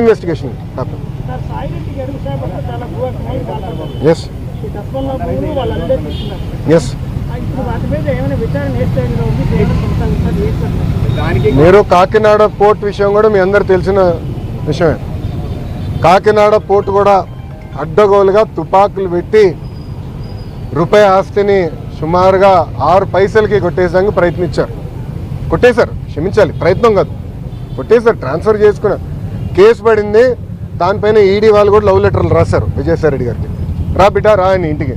Investigation happen. Yes yes మీరు Kakinada port విషయం కూడా మీ అందరు తెలిసిన విషయమే. కాకినాడ పోర్ట్ కూడా అడ్డగోలుగా తుపాకులు పెట్టి రూపాయి ఆస్తిని సుమారుగా 6 పైసలకి కొట్టేసానికి ప్రయత్నించారు. కొట్టేశారు, క్షమించాలి, ప్రయత్నం కాదు, కొట్టేశారు. ట్రాన్స్ఫర్ చేసుకున్న కేసు పడింది. దానిపైన ఈడీ వాళ్ళు కూడా లవ్ లెటర్లు రాశారు విజయసాయి రెడ్డి గారికి. రా బిడ్డ రా అని ఇంటికి.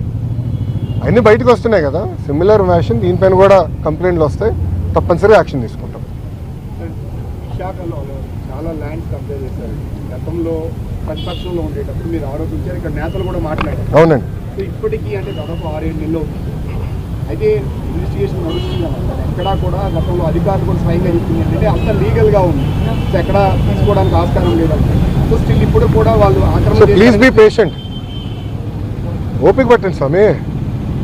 అన్నీ బయటకు వస్తున్నాయి కదా. సిమిలర్ ఫ్యాషన్ దీనిపైన కూడా కంప్లైంట్లు వస్తాయి. తప్పనిసరిగా యాక్షన్ తీసుకుంటాం. విశాఖలో చాలా ల్యాండ్స్ కబ్జా చేశారు. గతంలో ప్రతిపక్షంలో ఉండేటప్పుడు మీరు ఆరోపించారు, ఇక్కడ నేతలు కూడా మాట్లాడారు. అవునండి. ఇప్పటికీ అంటే దాదాపు 6-7 నెలలు అవుతుంది. అయితే ఇన్వెస్టిగేషన్ నడుస్తుంది. ఎక్కడా కూడా గతంలో అధికారులు కూడా స్వయంగా చెప్తుంది అంటే అంత లీగల్గా ఉంది, సో ఎక్కడ తీసుకోవడానికి ఆస్కారం లేదంటే. సో స్టిల్ ఇప్పుడు కూడా వాళ్ళు ఆక్రమణ. ప్లీజ్ బీ పేషెంట్, ఓపిక పట్టండి స్వామి,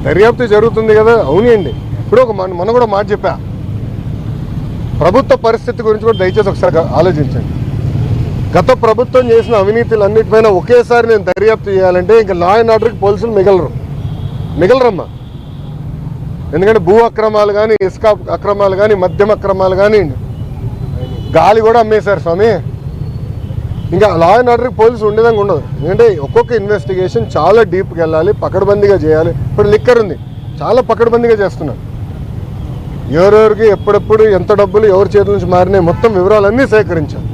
దర్యాప్తు జరుగుతుంది కదా. అవునండి. ఇప్పుడు ఒక మనం కూడా మాట చెప్పా, ప్రభుత్వ పరిస్థితి గురించి కూడా దయచేసి ఒకసారి ఆలోచించండి. గత ప్రభుత్వం చేసిన అవినీతులన్నిటిపైన ఒకేసారి నేను దర్యాప్తు చేయాలంటే ఇంకా లా అండ్ ఆర్డర్కి పోలీసులు మిగలరమ్మా. ఎందుకంటే భూ అక్రమాలు కానీ, ఇసుక అక్రమాలు కానీ, మద్యం అక్రమాలు కానీ, గాలి కూడా అమ్మేశారు స్వామి. ఇంకా లా అండ్ ఆర్డర్కి పోలీసు ఉండేదానికి ఉండదు. ఎందుకంటే ఒక్కొక్క ఇన్వెస్టిగేషన్ చాలా డీప్కి వెళ్ళాలి, పకడ్బందీగా చేయాలి. ఇప్పుడు లిక్కర్ ఉంది, చాలా పకడ్బందీగా చేస్తున్నారు. ఎవరెవరికి ఎప్పుడెప్పుడు ఎంత డబ్బులు ఎవరి చేతుల నుంచి మారినాయి మొత్తం వివరాలన్నీ సేకరించాలి.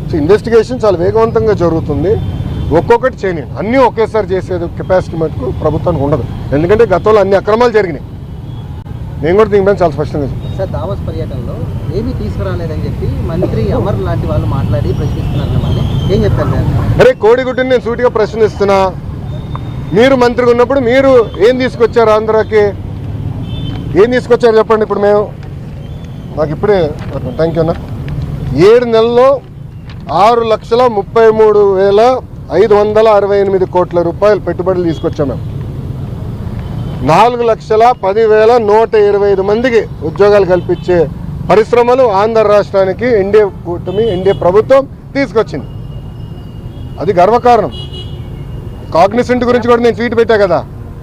సో ఇన్వెస్టిగేషన్ చాలా వేగవంతంగా జరుగుతుంది. ఒక్కొక్కటి చేయనియండి, అన్నీ ఒకేసారి చేసేది కెపాసిటీ మటుకు ప్రభుత్వానికి ఉండదు. ఎందుకంటే గతంలో అన్ని అక్రమాలు జరిగినాయి. నేను కూడా దీనిపైన చాలా స్పష్టంగా చెప్పాను. సార్, దావోస్ పర్యటనలో ఏమీ తీసుకురాలేదని చెప్పి మంత్రి అమర్ లాంటి వాళ్ళు మాట్లాడి ప్రశ్నిస్తున్నారు. మళ్ళీ ఏం చెప్తారు సార్? అరే కోడిగుడ్డుని నేను సూటిగా ప్రశ్నిస్తున్నా. మీరు మంత్రిగా ఉన్నప్పుడు మీరు ఏం తీసుకొచ్చారు ఆంధ్రాకి? ఏం తీసుకొచ్చారు చెప్పండి. ఇప్పుడు మేము నాకు ఇప్పుడే థ్యాంక్ యూ అన్న. 7 నెలల్లో 6,33,568 కోట్ల రూపాయలు పెట్టుబడులు తీసుకొచ్చాం మేము. 4,10,125 మందికి ఉద్యోగాలు కల్పించే పరిశ్రమలు ఆంధ్ర రాష్ట్రానికి ఎన్డీఏ ప్రభుత్వం తీసుకొచ్చింది. అది గర్వకారణం. కాగ్నిసెంట్ గురించి కూడా నేను ట్వీట్ పెట్టా కదా.